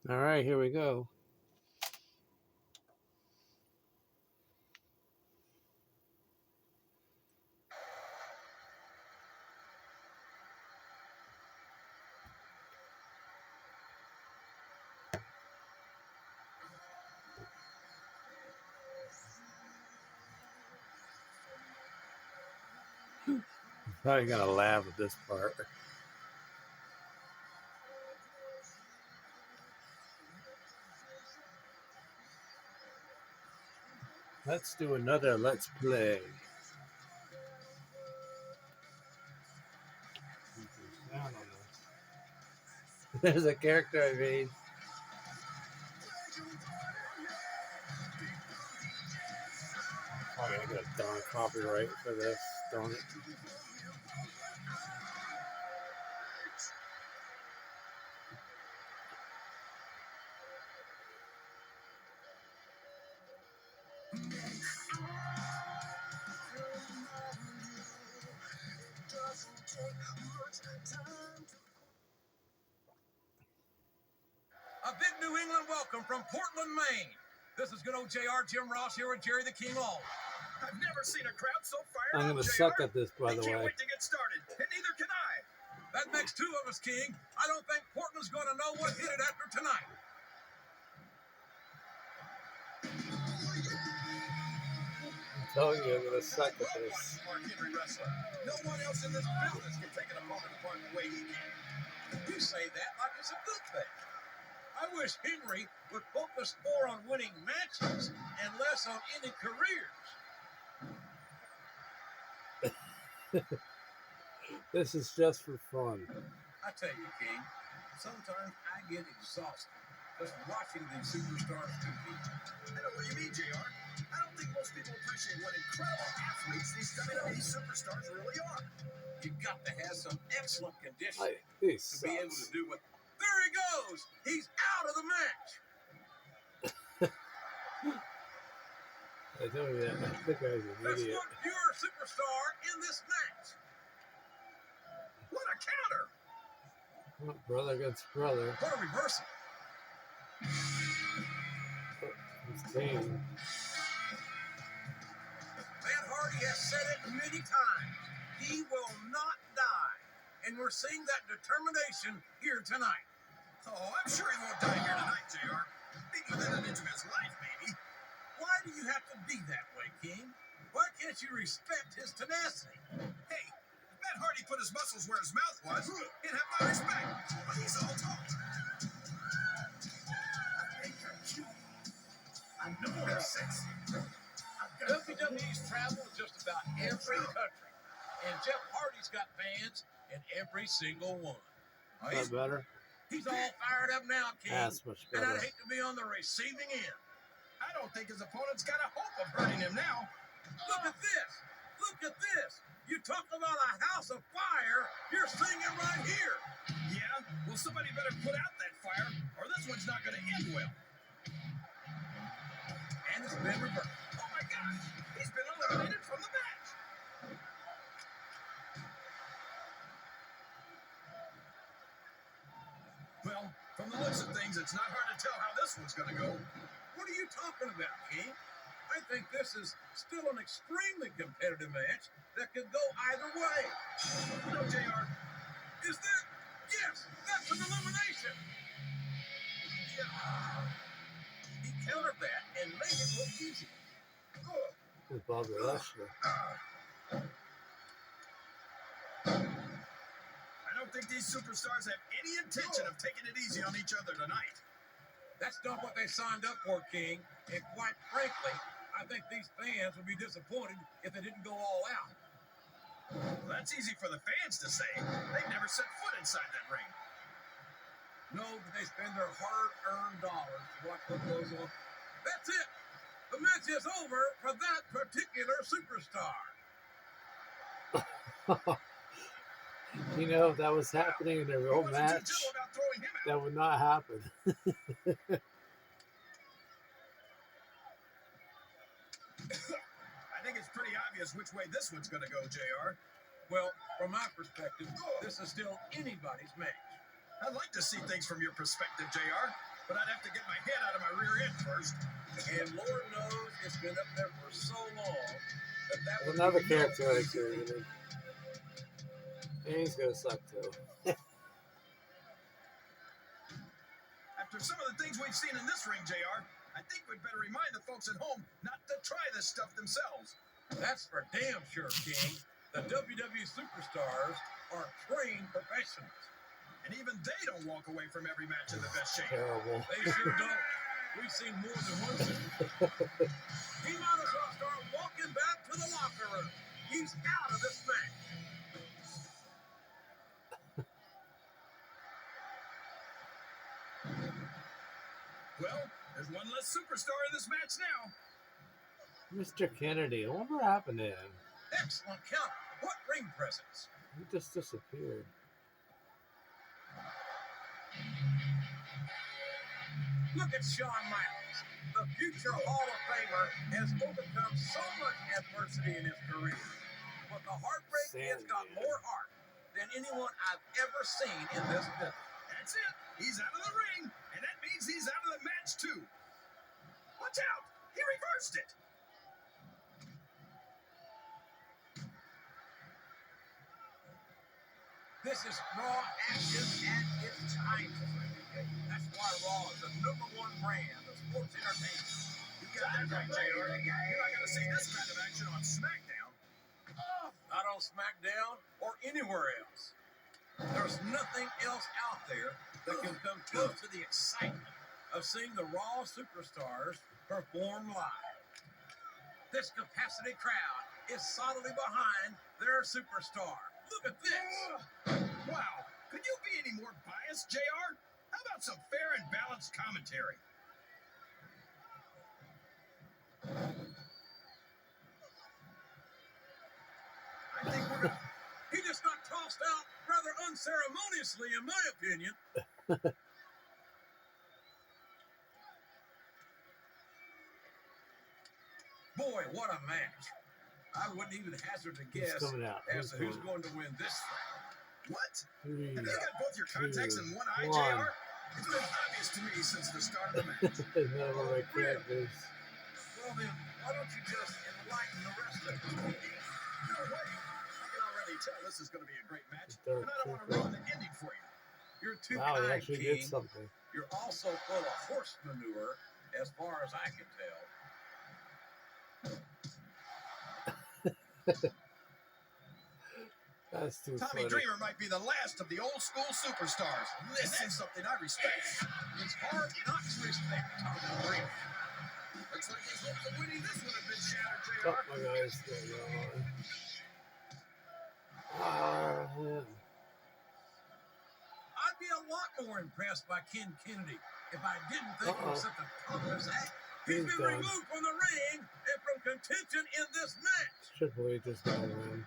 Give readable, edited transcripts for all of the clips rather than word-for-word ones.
All right, here we go. Probably gonna laugh at this part. Let's do another Let's Play. There's a character I made. Probably gonna get a darn copyright for this, darn it. A big New England welcome from Portland, Maine. This is good old JR Jim Ross here with Jerry the King Law. I've never seen a crowd so fired I'm up, gonna JR. suck at this, by the They can't way. wait to get started, and neither can I. That makes two of us, King. I don't think Portland's going to know what hit it after tonight. I'm telling you, I'm gonna suck at this. Mark Henry wrestler. No one else in this business can take an opponent apart the way he can. You say that like it's a good thing. I wish Henry would focus more on winning matches and less on any careers. This is just for fun. I tell you, King, sometimes I get exhausted just watching these superstars compete. I know what you mean, JR. I don't think most people appreciate what incredible athletes these WWE superstars really are. You've got to have some excellent conditioning to be able to do what... There he goes! He's out of the match! I tell you that. I think I was an Let's idiot. look your superstar in this match. What a counter! Brother against brother. What a reversal. It's Kane. Matt Hardy has said it many times. He will not die. And we're seeing that determination here tonight. Oh, I'm sure he won't die here tonight, JR. Being within an inch of his life, maybe. Why do you have to be that way, King? Why can't you respect his tenacity? Hey, if Matt Hardy put his muscles where his mouth was, he'd have my respect. But he's all talk. I think you're cute. I know you're sexy. WWE's traveled just about every country. And Jeff Hardy's got fans in every single one. Oh, Is that better? He's all fired up now, King. That's much And better. I'd hate to be on the receiving end. I don't think his opponent's got a hope of hurting him now. Look at this. Look at this. You talk about a house of fire, you're seeing it right here. Yeah? Well, somebody better put out that fire, or this one's not going to end well. And it's been reversed. Oh, my gosh. He's been eliminated from the match. Well, from the looks of things, it's not hard to tell how this one's going to go. What are you talking about, King? I think this is still an extremely competitive match that could go either way. No, JR. Is that? Yes, that's an elimination. Yeah. He countered that and made it look easy. It's Bobby Lashley. I don't think these superstars have any intention of taking it easy on each other tonight. That's not what they signed up for, King. And quite frankly, I think these fans would be disappointed if they didn't go all out. Well, that's easy for the fans to say. They've never set foot inside that ring. No, but they spend their hard-earned dollars to watch what goes on. That's it. The match is over for that particular superstar. You know, if that was happening in a real match, that would not happen. I think it's pretty obvious which way this one's going to go, JR. Well, from my perspective, this is still anybody's match. I'd like to see things from your perspective, JR. but I'd have to get my head out of my rear end first. And Lord knows it's been up there for so long that was Another character I created. And he's gonna suck too. After some of the things we've seen in this ring, JR, I think we'd better remind the folks at home not to try this stuff themselves. That's for damn sure, King. The WWE superstars are trained professionals. And even they don't walk away from every match in the best shape. Terrible. They sure don't. We've seen more than one superstar. He might as well start walking back to the locker room. He's out of this match. Well, there's one less superstar in this match now. Mr. Kennedy, I wonder what happened to him. Excellent count. What ring presence? He just disappeared. Look at Shawn Michaels. The future Hall of Famer has overcome so much adversity in his career. But the heartbreak has got more heart than anyone I've ever seen in this business. That's it. He's out of the ring, and that means he's out of the match, too. Watch out. He reversed it. This is Raw action at its finest. That's why Raw is the #1 brand of sports entertainment. You got that right, JR. You're not going to see this kind of action on Smackdown. Not on Smackdown or anywhere else. There's nothing else out there that can come close to the excitement of seeing the Raw superstars perform live. This capacity crowd is solidly behind their superstar. Look at this. Wow. Could you be any more biased, JR? How about some fair and balanced commentary? I think we're gonna... He just got tossed out rather unceremoniously, in my opinion. Boy, what a match. I wouldn't even hazard a guess as to who's going to win this thing. What? Have you got both your contacts in one eye, JR? It's been obvious to me since the start of the match. Really? Well then, why don't you just enlighten the rest of us? No way. I can already tell this is going to be a great match, and I don't want to ruin the ending for you. You're too Wow, he kind, actually King. did something. You're also full of horse manure, as far as I can tell. That's too Tommy funny. Dreamer might be the last of the old school superstars. And that's something I respect. It's hard not to respect Tommy Dreamer. Looks like his hopes of winning this one have been shattered, JR. Oh my gosh, there you are. I'd be a lot more impressed by Ken Kennedy if I didn't think he was such a pompous act. He's been removed from the ring and from contention in this match. Triple H is going to win.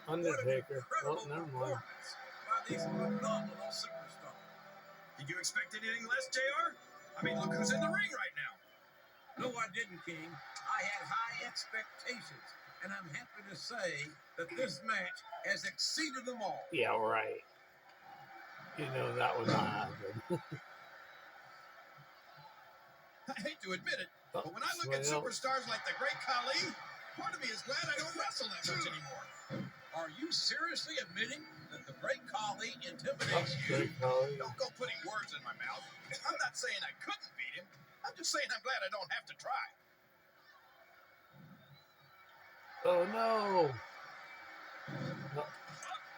Undertaker. Oh, never mind. By these phenomenal superstars. Did you expect anything less, JR? I mean, look who's in the ring right now. No, I didn't, King. I had high expectations, and I'm happy to say that this match has exceeded them all. Yeah, right. You know that would not happen. I hate to admit it, but when I look at superstars like the Great Khali, part of me is glad I don't wrestle that much anymore. Are you seriously admitting that the Great Khali intimidates you? Don't go putting words in my mouth. I'm not saying I couldn't beat him. I'm just saying I'm glad I don't have to try. Oh no!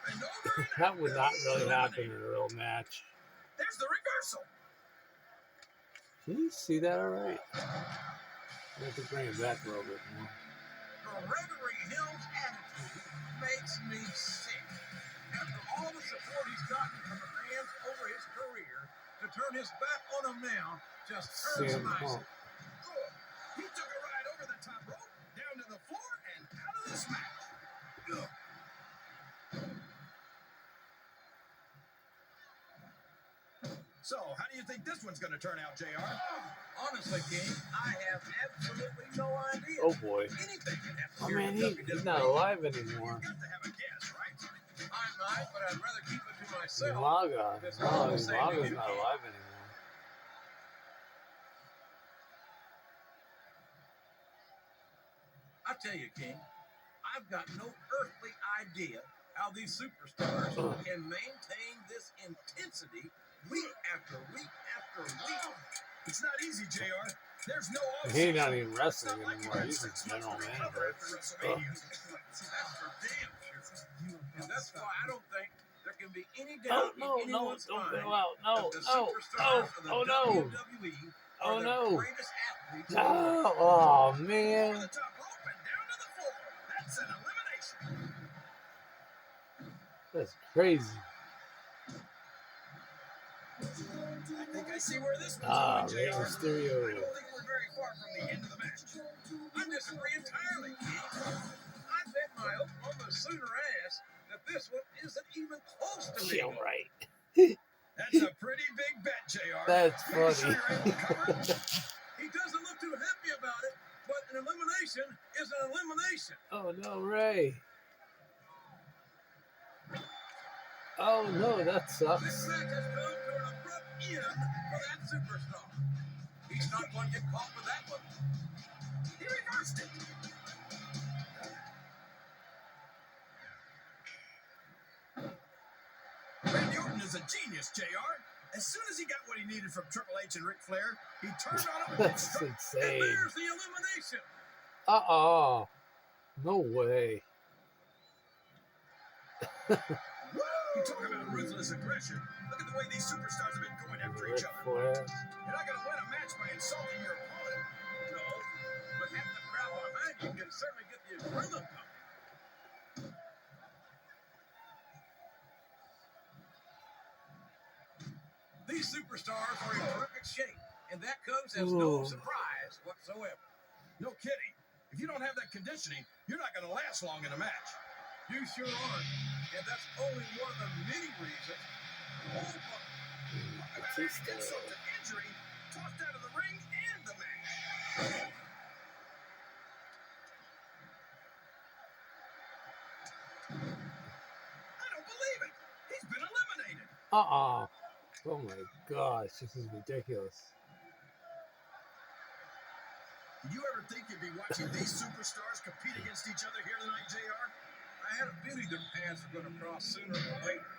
And over and That would not really happen in a real match. There's the reversal. Can you see that all right? I have to bring it back a little bit more. The Gregory Hill's attitude makes me sick. After all the support he's gotten from the fans over his career, to turn his back on him now just hurts my soul. He took a ride over the top rope, down to the floor, and out of this match. So, how do you think this one's going to turn out, JR? Honestly, King, I have absolutely no idea. Oh boy. Anything can happen. Oh man, he's not alive anymore. You've got to have a guess, right? I'm tonight, but I'd rather keep it to myself. Umaga. It's No, all the same to Umaga's you, not King. alive anymore. I tell you, King, I've got no earthly idea how these superstars can maintain this intensity week after week after week. It's not easy, JR. There's no He's not offseason. even wrestling It's not like anymore. you had He's a 6 months general to manager. recover after WrestleMania. That's for damn sure. And that's why I don't think there can be any Oh, doubt no, in no, anyone's don't mind go out. No, that the no, superstars of the oh, no. WWE Oh, are the no. greatest athletes in the No. world. Oh, Over man. the top rope and down to the floor. That's an elimination. That's crazy. I think I see where this one's Ah, going, Rey JR. Mysterio. I don't think we're very far from the end of the match. I disagree entirely, King. I bet my Oklahoma Sooner ass that this one isn't even close to Chill, being right. That's a pretty big bet, JR. That's Make sure funny. you're able to cover it. He doesn't look too happy about it, but an elimination is an elimination. Oh, no, Ray. Oh, no, that This sucks. match has come to an abrupt end for that superstar. He's not going to get caught with that one. He reversed it. Randy Orton is a genius, JR. As soon as he got what he needed from Triple H and Ric Flair, he turned on him and That's struck. And insane. there's the elimination. Uh-oh. No way. You talk about ruthless aggression. Look at the way these superstars have been going after Ric each other. Flair. You're not going to win a match by insulting your opponent. No, but having the crowd behind you can certainly get the adrenaline pumping. These superstars are in perfect shape, and that comes as no Ooh. surprise whatsoever. No kidding. If you don't have that conditioning, you're not going to last long in a match. You sure aren't, and that's only one of the many reasons. Oh, Talk about adding insult to injury, tossed out of the ring and the match. I don't believe it. He's been eliminated. Uh-oh. Oh, my gosh. This is ridiculous. Did you ever think you'd be watching these superstars compete against each other here tonight, JR? I had a feeling their paths were going to cross sooner or later,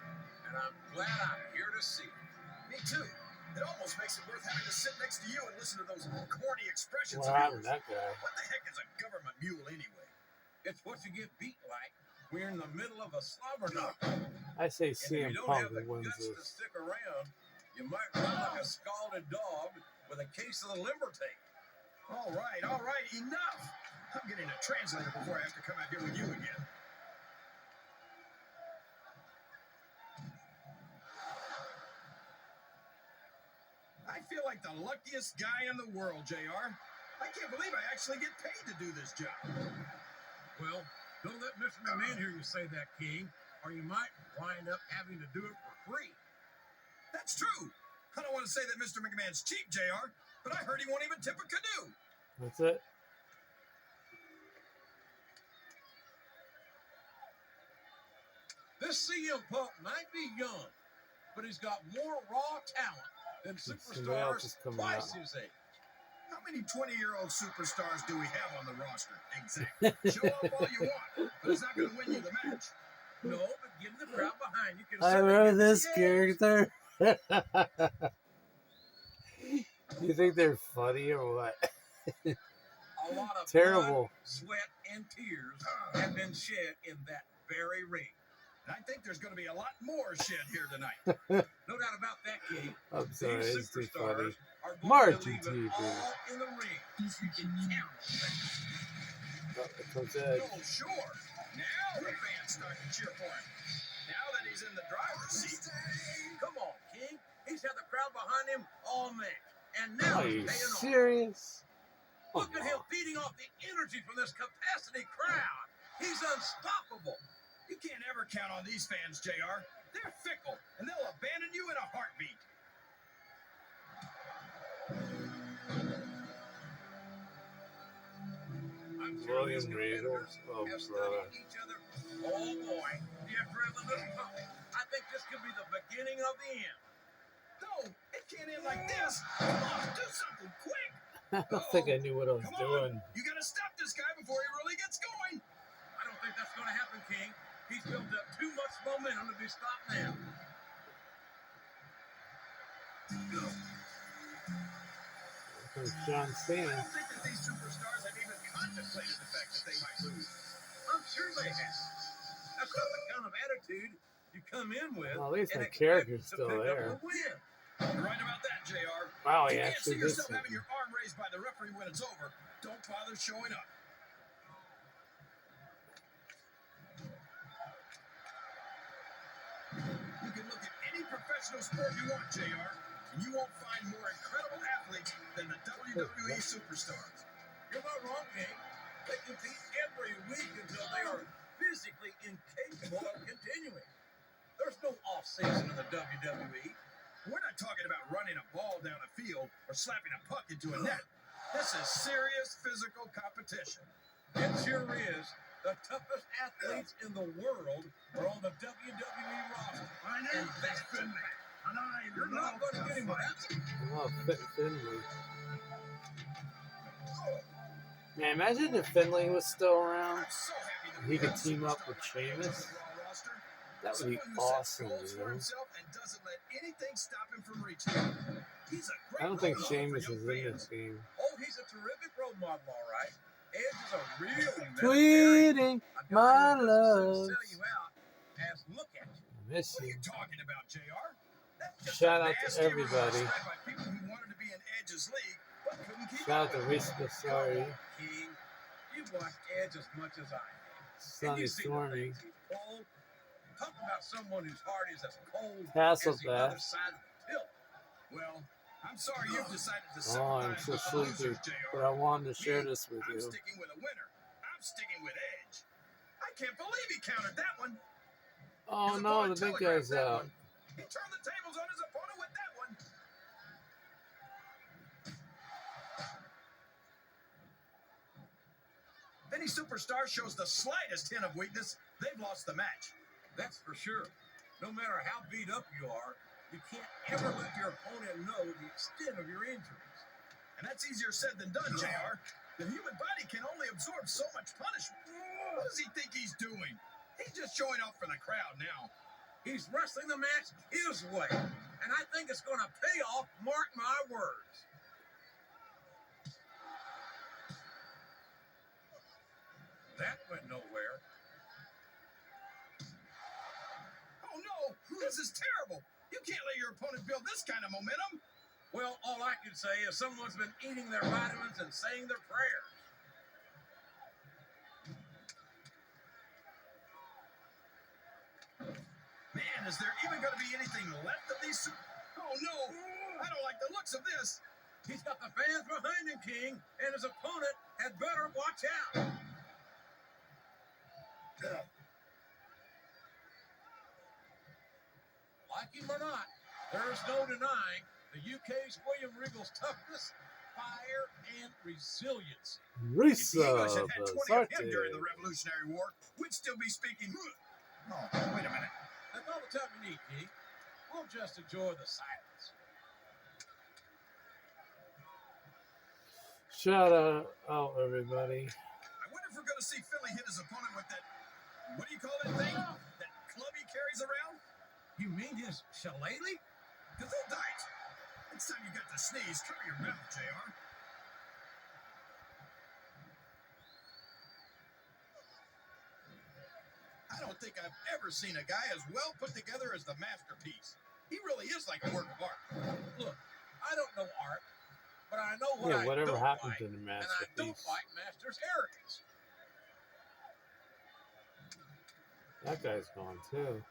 and I'm glad I'm here to see it. Me too. It almost makes it worth having to sit next to you and listen to those corny expressions What of happened yours. to that guy? What the heck is a government mule anyway? It's what you get beat like when you're in the middle of a slobber knock. I say And if CM you don't Punk have the wins guts to this. stick around, you might run like a scalded dog with a case of the limber tape. All right, enough. I'm getting a translator before I have to come out here with you again. I feel like the luckiest guy in the world, JR. I can't believe I actually get paid to do this job. Well, don't let Mr. McMahon hear you say that, King, or you might wind up having to do it for free. That's true. I don't want to say that Mr. McMahon's cheap, JR, but I heard he won't even tip a canoe. That's it. This CM Punk might be young, but he's got more raw talent than Somebody else superstars is coming twice out. his age. How many 20-year-old superstars do we have on the roster? Exactly. Show off all you want, but it's not going to win you the match. No, but getting the crowd behind you can I certainly remember get this the edge. character. You think they're funny or what? A lot of Terrible. blood, sweat, and tears have been shed in that very ring. And I think there's going to be a lot more shed here tonight. No doubt about that, King. I'm sorry, These it's too funny. superstars are going Marching to leave it TV. all in the ring. You can count on that. Oh, there comes Edge. Oh, sure. Now the fans start to cheer for him. Now that he's in the driver's seat. Come on, King. He's had the crowd behind him all match. And now Are he's you paying off. serious? Look at him feeding off the energy from this capacity crowd. He's unstoppable. You can't ever count on these fans, JR. They're fickle, and they'll abandon you in a heartbeat. I'm sure William these Regal. competitors Oh, have brother. studied each other Oh boy, the adrenaline is pumping. I think this could be the beginning of the end. No, it can't end like this. Come on, do something quick. I don't think I knew what I was Come doing. on, you gotta stop this guy before he really gets going. I don't think that's going to happen, King. He's built up too much momentum to be stopped now. From John I Cena. don't think that these superstars have even contemplated the fact that they might lose. I'm sure they have. That's not the kind of attitude you come in with. Well, at least and my expect character's to still pick up there. the win. You're right about that, JR. Wow, he You can't actually see did yourself having something. your arm raised by the referee when it's over. Don't bother showing up. You can look at any professional sport you want, JR, and you won't find more incredible athletes than the WWE superstars. You're not wrong, King. They compete every week until they are physically incapable of continuing. There's no off-season in the WWE. We're not talking about running a ball down a field or slapping a puck into a net. This is serious physical competition. It sure is. The toughest athletes in the world are on the WWE roster. My name is Finley, and I You're not going to get him with that. Oh, Finley. Man, imagine if Finley was still around. I'm so happy that He we could have a team up superstar with like him on the Sheamus. Raw roster. That would be Someone who sets awesome, goals you for know? himself and doesn't let anything stop him from reaching them. He's a great I don't think role model Sheamus for is young in fans. this game. Oh, he's a terrific role model, all right. Edge is a really Tweeting a guy my who doesn't love. sell you out as look at you. I miss What are you. you talking about, JR? That's just Shout a out to nasty everybody. remark spread by people who wanted to be in Edge's league but couldn't keep Shout out up to with him. Rista Sorry. King, you've watched Edge as much as I have. And Sunny you see the Stormy. things he's pulled. Talk about someone whose heart is as cold as the Hasselbath. other side of the tilt. Well, I'm sorry you've decided to Oh, I'm sympathize so with the sleepy. losers, JR. But I wanted to share Me, this with I'm you. sticking with a winner. I'm sticking with Edge. I can't believe he countered that one. Oh His no, opponent the big telegraphed guy's that out. one. He turned the tables on his opponent with that one. If any superstar shows the slightest hint of weakness, they've lost the match. That's for sure. No matter how beat up you are, you can't ever let your opponent know the extent of your injuries. And that's easier said than done, JR. The human body can only absorb so much punishment. What does he think he's doing? He's just showing off for the crowd now. He's wrestling the match his way, and I think it's going to pay off, mark my words. That went nowhere. Oh no, this is terrible. You can't let your opponent build this kind of momentum. Well, all I can say is someone's been eating their vitamins and saying their prayers. Man, is there even going to be anything left of these? Oh no, I don't like the looks of this. He's got the fans behind him, King, and his opponent had better watch out. Like him or not, there's no denying the UK's William Regal's toughness, fire, and resiliency. If the English Risa had had 20 of him during Basarte. the Revolutionary War, we'd still be speaking. Oh, wait a minute. That's all the time you need, King. We'll just enjoy the silence. Shout out, everybody. I wonder if we're going to see Philly hit his opponent with that, what do you call that thing? That club he carries around? You mean his shillelagh? Gesundheit. Next time you got to sneeze, cover your mouth, JR. I don't think I've ever seen a guy as well put together as the masterpiece. He really is like a work of art. Look, I don't know art, but I know what Yeah, I whatever don't happened like, to the and I don't masterpiece? like Master's arrogance. That guy's gone too.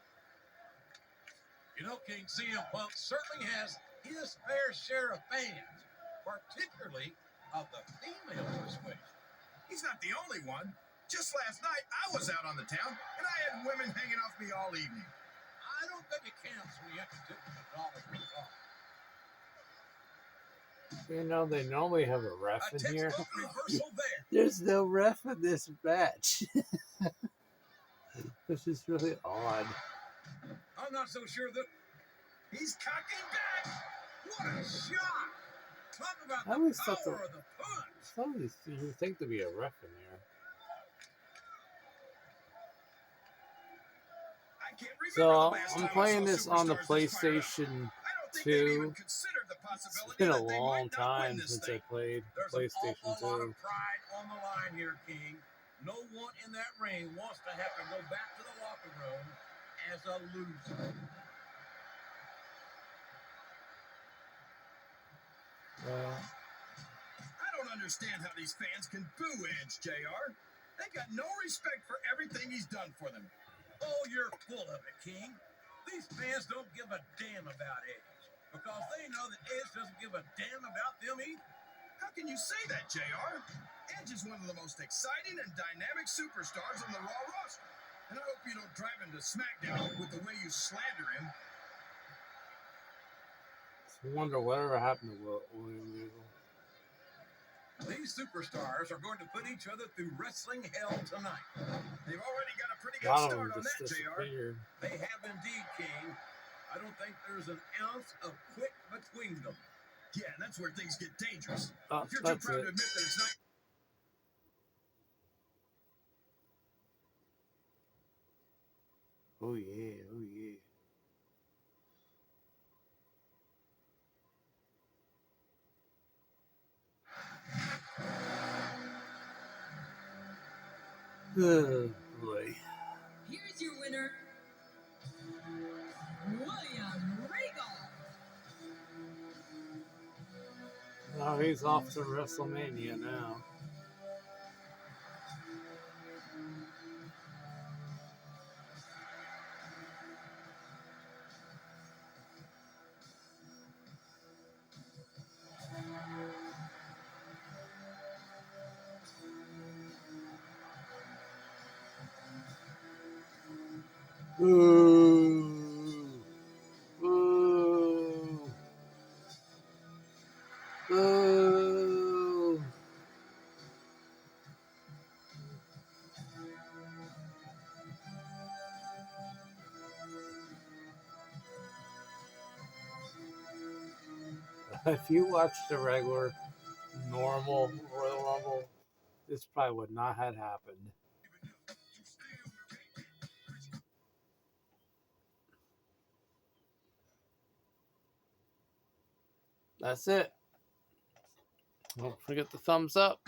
You know, King CM Punk certainly has his fair share of fans, particularly of the female persuasion. He's not the only one. Just last night, I was out on the town, and I had women hanging off me all evening. I don't think it counts when you have to tip the dollar for the car. You know, they normally have a ref A in here. textbook reversal there. There's no ref in this match. This is really odd. I'm not so sure that He's cocking back. what a shot! Talk about I the always thought power of the punch. somebody you would think to be a ref in there. I can't remember So the last I'm time I playing saw this on the superstars this fired up. PlayStation I don't think they've 2. even considered the It's possibility been a that they long might not win time this since thing. I played There's an PlayStation awful lot 2. of pride on the line here, King. No one in that ring wants to have to go back to the locker room as a loser. I don't understand how these fans can boo Edge, JR. They got no respect for everything he's done for them. Oh, you're full of it, King. These fans don't give a damn about Edge because they know that Edge doesn't give a damn about them either. How can you say that, JR? Edge is one of the most exciting and dynamic superstars on the Raw roster. And I hope you don't drive him to SmackDown with the way you slander him. I wonder whatever happened to William Regal. These superstars are going to put each other through wrestling hell tonight. They've already got a pretty A good lot of start them on just that, JR. disappeared. They have indeed, King. I don't think there's an ounce of quit between them. Yeah, and that's where things get dangerous. Oh, If you're too that's proud it. to admit that it's not Oh yeah, oh yeah. Oh boy. Here's your winner, William Regal. Now he's off to WrestleMania now. Boo! Boo! Boo! If you watched the regular, normal Royal Rumble, this probably would not have happened. That's it. Don't forget the thumbs up.